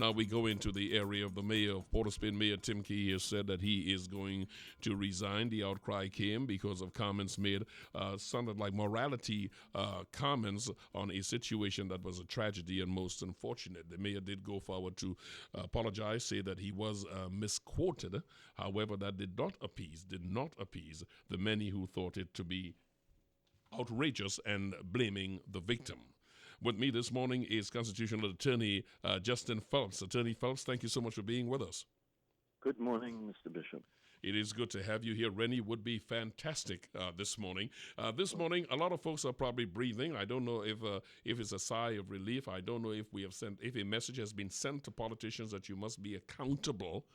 Now we go into the area of the mayor of Port of Spain. Mayor Tim Key has said that he is going to resign. The outcry came because of comments made, sounded like morality comments on a situation that was a tragedy and most unfortunate. The mayor did go forward to apologize, say that he was misquoted. However, that did not appease the many who thought it to be outrageous and blaming the victim. With me this morning is constitutional attorney Justin Phelps. Attorney Phelps, thank you so much for being with us. Good morning, Mr. Bishop. It is good to have you here. Rennie would be fantastic this morning. This morning, a lot of folks are probably breathing. I don't know if it's a sigh of relief. I don't know if if a message has been sent to politicians that you must be accountable.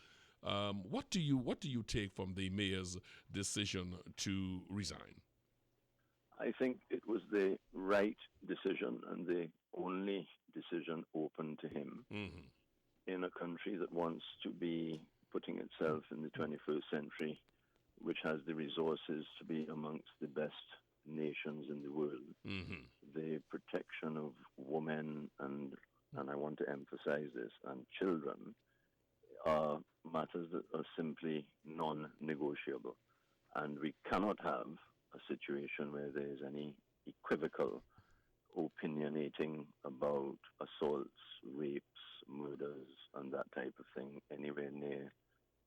What do you take from the mayor's decision to resign? I think it was the right decision and the only decision open to him in a country that wants to be putting itself in the 21st century, which has the resources to be amongst the best nations in the world. The protection of women and I want to emphasize this, and children are matters that are simply non-negotiable. And we cannot have a situation where there is any equivocal opinionating about assaults, rapes, murders, and that type of thing anywhere near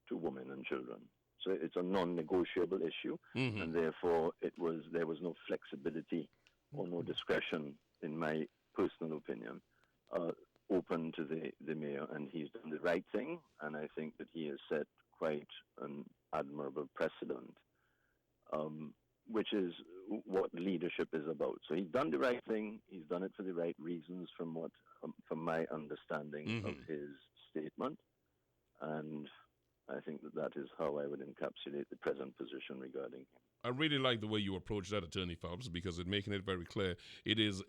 to women and children. So it's a non-negotiable issue, and therefore there was no flexibility or no discretion, in my personal opinion, open to the mayor, and he's done the right thing, and I think that he has set quite an admirable precedent, which is what leadership is about. So he's done the right thing. He's done it for the right reasons, from my understanding of his statement, and I think that is how I would encapsulate the present position regarding him. I really like the way you approach that, Attorney Phelps, because it's making it very clear. It is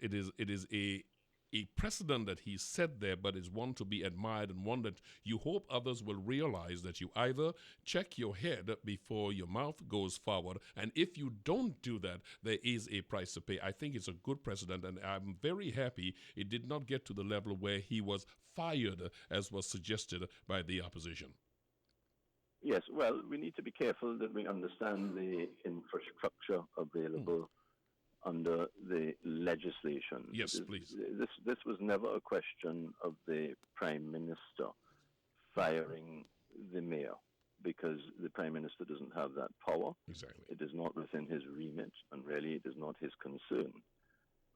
a precedent that he set there, but is one to be admired and one that you hope others will realize that you either check your head before your mouth goes forward, and if you don't do that, there is a price to pay. I think it's a good precedent, and I'm very happy it did not get to the level where he was fired, as was suggested by the opposition. Yes, well, we need to be careful that we understand the infrastructure available under the legislation. Yes, please. This was never a question of the Prime Minister firing the mayor, because the Prime Minister doesn't have that power. Exactly. It is not within his remit, and really it is not his concern.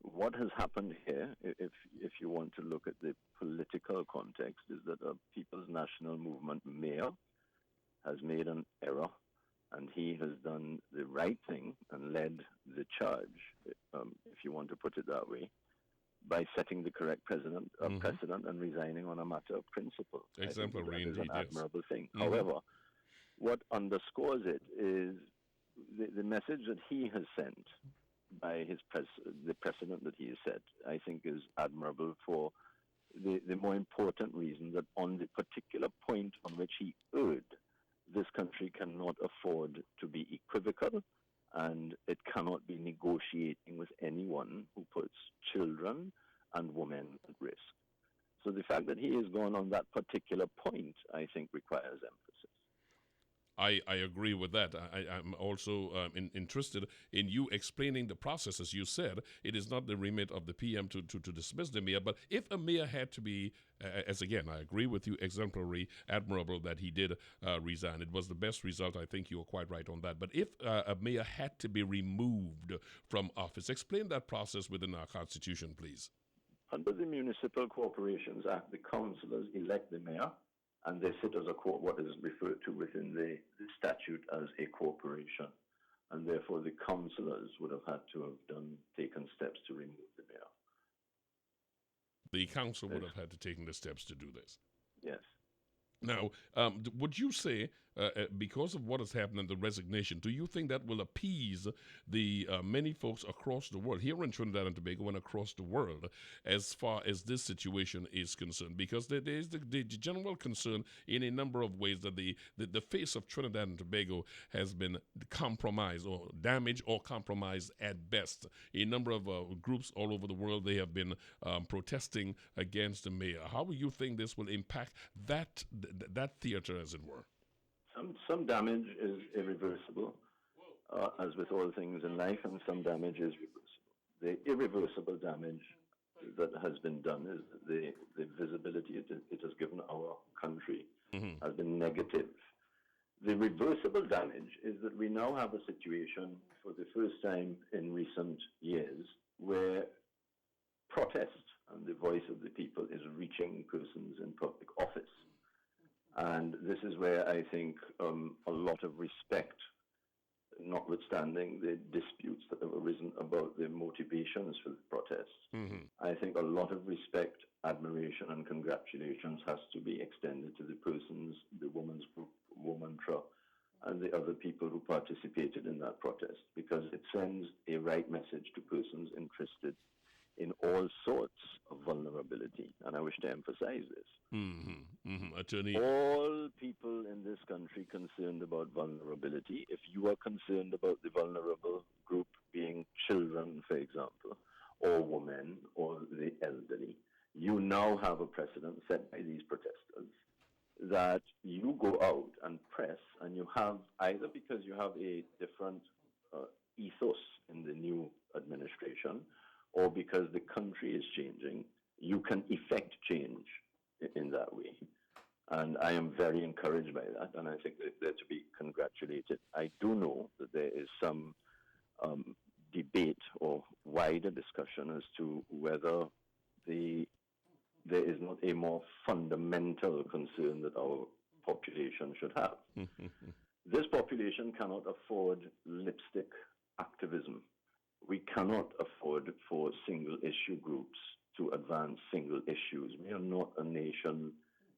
What has happened here, if you want to look at the political context, is that a People's National Movement mayor has made an error, and he has done the right thing and led the charge, if you want to put it that way, by setting the correct precedent and resigning on a matter of principle. Exemplary indeed, that is an admirable thing. Mm-hmm. However, what underscores it is the message that he has sent by the precedent that he has set, I think, is admirable for the more important reason that on the particular point on which he erred, this country cannot afford to be equivocal, and it cannot be negotiating with anyone who puts children and women at risk. So the fact that he is going on that particular point, I think, requires emphasis. I agree with that. I'm also interested in you explaining the process. As you said, it is not the remit of the PM to dismiss the mayor, but if a mayor had to be, as again, I agree with you, exemplary, admirable that he did resign. It was the best result. I think you were quite right on that. But if a mayor had to be removed from office, explain that process within our Constitution, please. Under the Municipal Corporations Act, the councillors elect the mayor, and they sit as what is referred to within the statute as a corporation. And therefore, the councillors would have had to have taken steps to remove the mayor. The council would have had to take the steps to do this. Yes. Now, would you say because of what has happened in the resignation, do you think that will appease the many folks across the world, here in Trinidad and Tobago and across the world, as far as this situation is concerned? Because there is the general concern in a number of ways that the face of Trinidad and Tobago has been compromised or damaged or compromised at best. A number of groups all over the world, they have been protesting against the mayor. How do you think this will impact that theater, as it were? Some damage is irreversible, as with all things in life, and some damage is reversible. The irreversible damage that has been done is the visibility it has given our country has been negative. The reversible damage is that we now have a situation for the first time in recent years where protest and the voice of the people is reaching persons in public office. And this is where I think a lot of respect, notwithstanding the disputes that have arisen about the motivations for the protests, I think a lot of respect, admiration, and congratulations has to be extended to the persons, the women's group, Womantra, and the other people who participated in that protest, because it sends a right message to persons interested in all sorts of vulnerability. And I wish to emphasize this. Attorney. All people in this country concerned about vulnerability. If you are concerned about the vulnerable group being children, for example, or women, or the elderly, you now have a precedent set by these protesters that you go out and press, and you have, either because you have a different ethos in the new administration, or because the country is changing, you can effect change in that way. And I am very encouraged by that, and I think that they're to be congratulated. I do know that there is some debate or wider discussion as to whether there is not a more fundamental concern that our population should have. This population cannot afford lipstick activism. We cannot afford for single issue groups to advance single issues. We are not a nation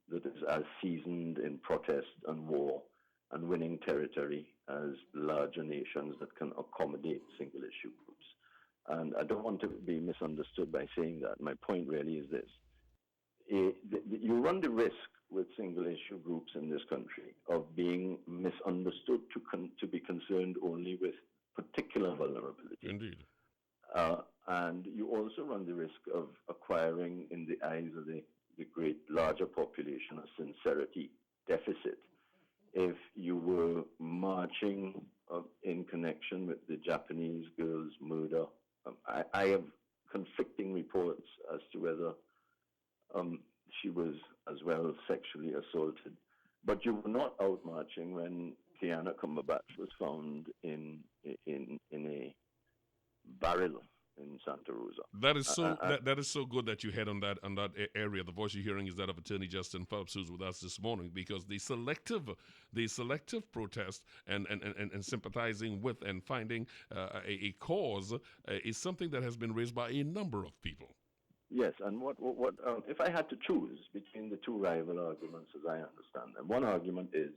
that is as seasoned in protest and war and winning territory as larger nations that can accommodate single issue groups. And I don't want to be misunderstood by saying that. My point really is this. You run the risk with single issue groups in this country of being misunderstood to be concerned only with particular vulnerability. Indeed. And you also run the risk of acquiring, in the eyes of the great larger population, a sincerity deficit. If you were marching in connection with the Japanese girl's murder, I have conflicting reports as to whether she was as well sexually assaulted. But you were not out marching when Kiana Cumberbatch was found in a barrel in Santa Rosa. That is so that is so good that you head on that area. The voice you're hearing is that of Attorney Justin Phelps, who's with us this morning, because the selective protest and sympathizing with and finding a cause is something that has been raised by a number of people. Yes, and what if I had to choose between the two rival arguments as I understand them? One argument is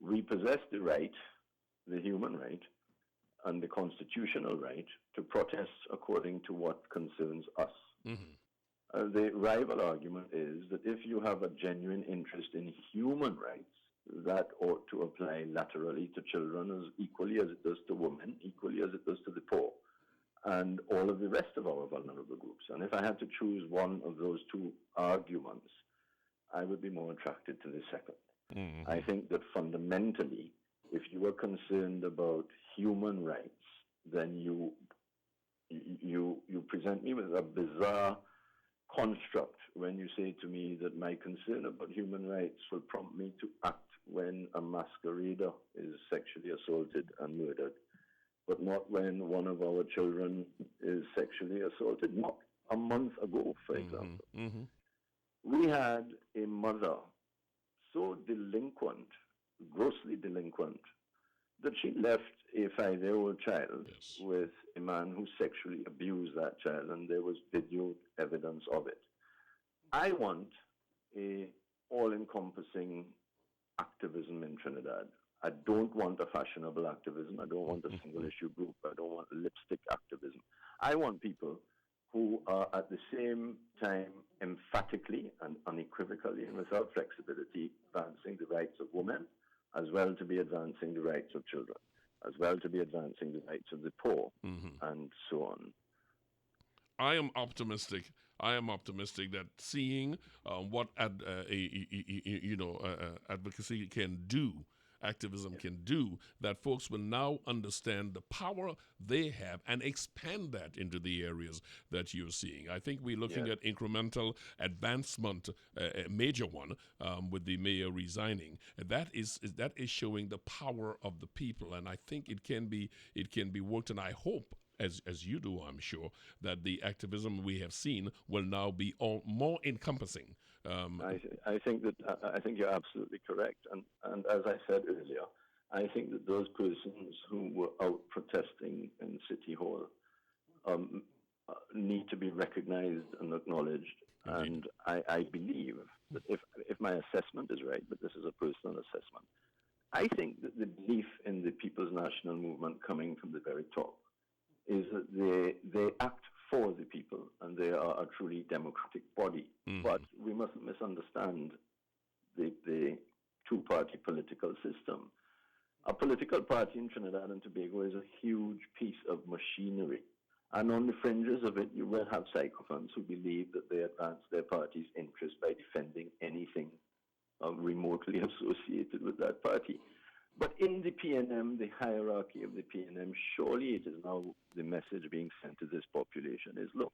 we possess the right, the human right, and the constitutional right to protest according to what concerns us. The rival argument is that if you have a genuine interest in human rights, that ought to apply laterally to children as equally as it does to women, equally as it does to the poor, and all of the rest of our vulnerable groups. And if I had to choose one of those two arguments, I would be more attracted to the second. I think that fundamentally, if you are concerned about human rights, then you present me with a bizarre construct when you say to me that my concern about human rights will prompt me to act when a masquerader is sexually assaulted and murdered, but not when one of our children is sexually assaulted. Not a month ago, for example. We had a mother so delinquent, grossly delinquent, that she left a 5-year-old child with a man who sexually abused that child, and there was video evidence of it. I want a all-encompassing activism in Trinidad. I don't want a fashionable activism. I don't want a single issue group. I don't want lipstick activism. I want people who are at the same time emphatically and unequivocally and without flexibility advancing the rights of women, as well to be advancing the rights of children, as well to be advancing the rights of the poor, and so on. I am optimistic. That seeing what advocacy can do, activism can do, that folks will now understand the power they have and expand that into the areas that you're seeing. I think we're looking at incremental advancement, a major one, with the mayor resigning. And that is showing the power of the people, and I think it can be worked. And I hope, as you do, I'm sure, that the activism we have seen will now be more encompassing. I think you're absolutely correct, and as I said earlier, I think that those persons who were out protesting in City Hall need to be recognized and acknowledged. Indeed. And I believe that if my assessment is right, but this is a personal assessment, I think that the belief in the People's National Movement coming from the very top is that they act for the people, and they are a truly democratic body. But we mustn't misunderstand the two-party political system. A political party in Trinidad and Tobago is a huge piece of machinery. And on the fringes of it, you will have sycophants who believe that they advance their party's interest by defending anything remotely associated with that party. But in the PNM, the hierarchy of the PNM, surely it is now the message being sent to this population is, look,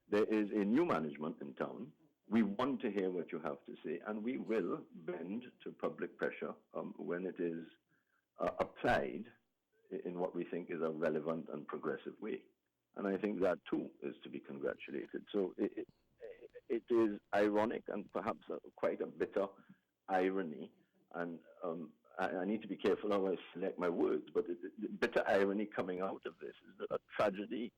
there is a new management in town. We want to hear what you have to say, and we will bend to public pressure when it is applied in what we think is a relevant and progressive way. And I think that, too, is to be congratulated. So it is ironic and perhaps quite a bitter irony, and I need to be careful how I select my words, but the bitter irony coming out of this is that a tragedy,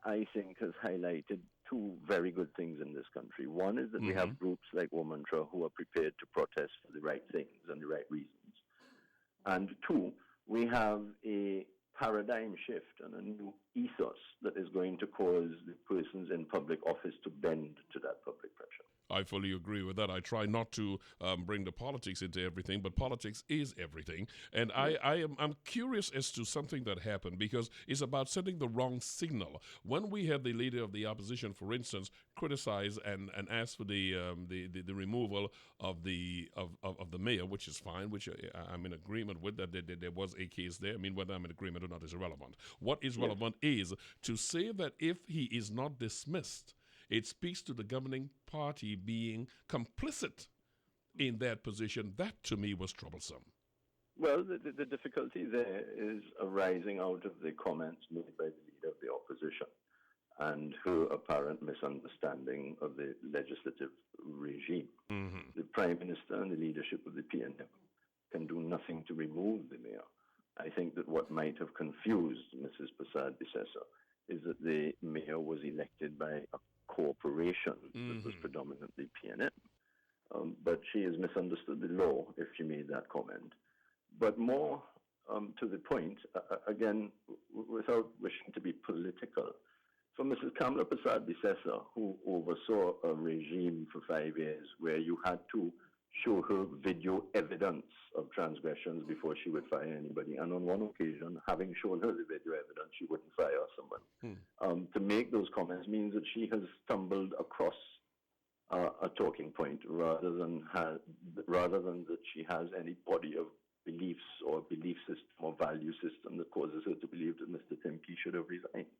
I think, has highlighted two very good things in this country. One is that we have groups like Womantra who are prepared to protest for the right things and the right reasons. And two, we have a paradigm shift and a new ethos that is going to cause the persons in public office to bend to that public pressure. I fully agree with that. I try not to bring the politics into everything, but politics is everything. And I'm curious as to something that happened, because it's about sending the wrong signal. When we had the leader of the opposition, for instance, criticize and ask for the removal of the mayor, which is fine, which I'm in agreement with, that there was a case there. I mean, whether I'm in agreement or not is irrelevant. What is relevant is to say that if he is not dismissed, it speaks to the governing party being complicit in that position. That, to me, was troublesome. Well, the difficulty there is arising out of the comments made by the leader of the opposition and her apparent misunderstanding of the legislative regime. The Prime Minister and the leadership of the PNM can do nothing to remove the mayor. I think that what might have confused Mrs. Prasad-Bissessar is that the mayor was elected by a corporation that was predominantly PNM. But she has misunderstood the law if she made that comment. But more to the point, again, without wishing to be political, for Mrs. Kamla Prasad-Bissessar, who oversaw a regime for 5 years where you had to show her video evidence of transgressions before she would fire anybody. And on one occasion, having shown her the video evidence, she wouldn't fire someone. To make those comments means that she has stumbled across a talking point rather than that she has any body of beliefs or belief system or value system that causes her to believe that Mr. Timke should have resigned.